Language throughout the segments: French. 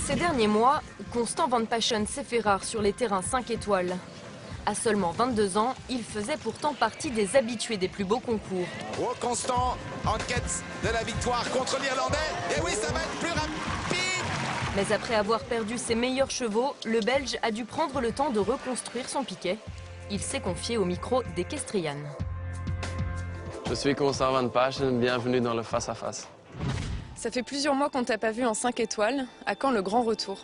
Ces derniers mois, Constant Van Paschen s'est fait rare sur les terrains 5 étoiles. À seulement 22 ans, il faisait pourtant partie des habitués des plus beaux concours. Oh, Constant en quête de la victoire contre l'Irlandais. Et oui, ça va être plus rapide. Mais après avoir perdu ses meilleurs chevaux, le Belge a dû prendre le temps de reconstruire son piquet. Il s'est confié au micro d'Equestrian. Je suis Constant Van Paschen, bienvenue dans le face-à-face. Ça fait plusieurs mois qu'on t'a pas vu en 5 étoiles. À quand le grand retour?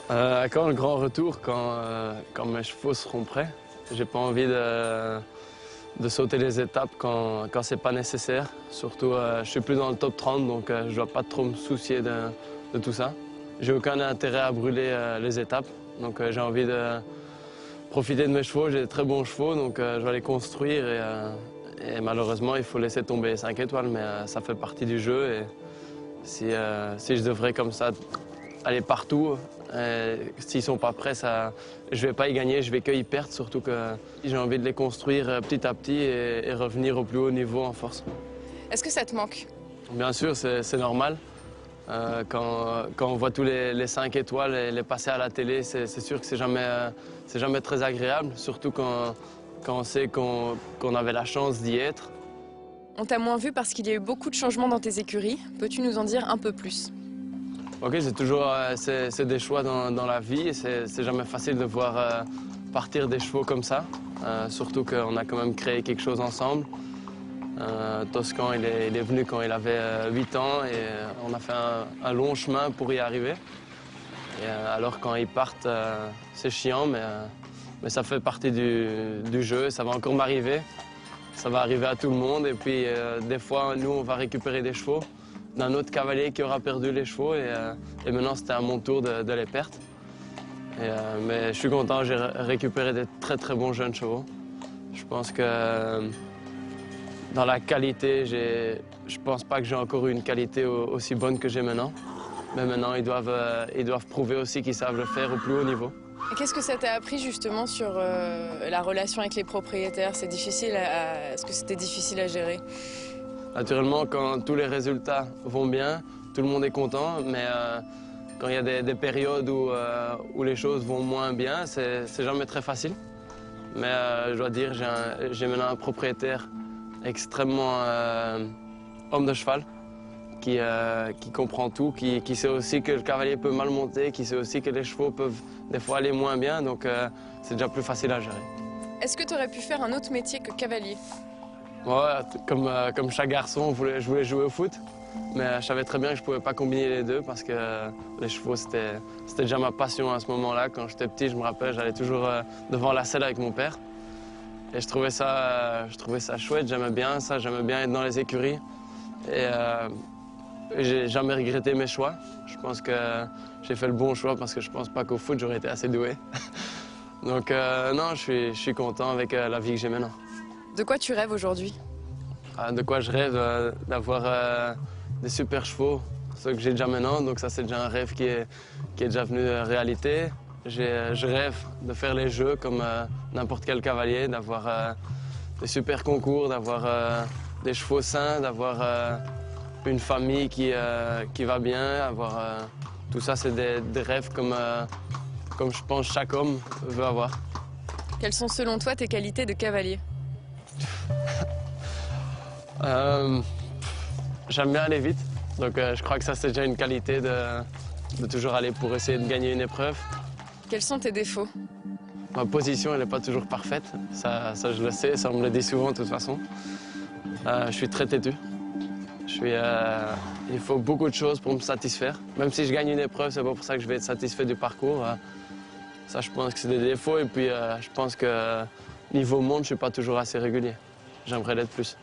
À quand le grand retour? Quand mes chevaux seront prêts. J'ai pas envie de sauter les étapes quand c'est pas nécessaire. Surtout, je suis plus dans le top 30, donc je dois pas trop me soucier de tout ça. J'ai aucun intérêt à brûler les étapes, donc j'ai envie de profiter de mes chevaux. J'ai de très bons chevaux, donc je vais les construire et malheureusement, il faut laisser tomber les 5 étoiles, mais ça fait partie du jeu. Et si je devrais comme ça aller partout, s'ils sont pas prêts, je vais pas y gagner, je vais que y perdre, surtout que j'ai envie de les construire petit à petit et revenir au plus haut niveau en force. Est-ce que ça te manque? Bien sûr, c'est normal. Quand on voit tous les 5 étoiles et les passer à la télé, c'est sûr que c'est jamais très agréable, surtout quand on sait qu'on avait la chance d'y être. On t'a moins vu parce qu'il y a eu beaucoup de changements dans tes écuries. Peux-tu nous en dire un peu plus? Ok, c'est des choix dans la vie et c'est jamais facile de voir partir des chevaux comme ça. Surtout qu'on a quand même créé quelque chose ensemble. Toscan, il est venu quand il avait 8 ans et on a fait un long chemin pour y arriver. Et, alors quand ils partent, c'est chiant, mais ça fait partie du jeu, ça va encore m'arriver. Ça va arriver à tout le monde et puis des fois, nous, on va récupérer des chevaux d'un autre cavalier qui aura perdu les chevaux et maintenant, c'était à mon tour de les perdre. Mais je suis content, j'ai récupéré des très très bons jeunes chevaux. Je pense que dans la qualité, je pense pas que j'ai encore eu une qualité aussi bonne que j'ai maintenant. Mais maintenant, ils doivent prouver aussi qu'ils savent le faire au plus haut niveau. Et qu'est-ce que ça t'a appris justement sur la relation avec les propriétaires? C'est difficile Est-ce que c'était difficile à gérer? Naturellement, quand tous les résultats vont bien, tout le monde est content, mais quand il y a des périodes où les choses vont moins bien, c'est jamais très facile. Mais je dois dire, j'ai maintenant un propriétaire extrêmement homme de cheval, qui comprend tout, qui sait aussi que le cavalier peut mal monter, qui sait aussi que les chevaux peuvent des fois aller moins bien, donc c'est déjà plus facile à gérer. Est-ce que tu aurais pu faire un autre métier que cavalier? Ouais, comme chaque garçon, je voulais jouer au foot, mais je savais très bien que je ne pouvais pas combiner les deux parce que les chevaux, c'était déjà ma passion à ce moment-là. Quand j'étais petit, je me rappelle, j'allais toujours devant la selle avec mon père. Et je trouvais ça chouette, j'aimais bien ça, j'aimais bien être dans les écuries. Et j'ai jamais regretté mes choix. Je pense que j'ai fait le bon choix parce que je pense pas qu'au foot, j'aurais été assez doué. Donc non, je suis content avec la vie que j'ai maintenant. De quoi tu rêves aujourd'hui? De quoi je rêve? D'avoir des super chevaux, ceux que j'ai déjà maintenant. Donc ça, c'est déjà un rêve qui est déjà venu réalité. Je rêve de faire les jeux comme n'importe quel cavalier, d'avoir des super concours, d'avoir des chevaux sains, d'avoir une famille qui va bien. Tout ça, c'est des rêves comme je pense chaque homme veut avoir. Quelles sont selon toi tes qualités de cavalier? J'aime bien aller vite, donc je crois que ça c'est déjà une qualité de toujours aller pour essayer de gagner une épreuve. Quels sont tes défauts? Ma position elle n'est pas toujours parfaite, ça je le sais, ça on me le dit souvent de toute façon. Je suis très têtu. Il faut beaucoup de choses pour me satisfaire. Même si je gagne une épreuve, c'est pas pour ça que je vais être satisfait du parcours. Ça je pense que c'est des défauts et puis je pense que niveau monde, je suis pas toujours assez régulier. J'aimerais l'être plus.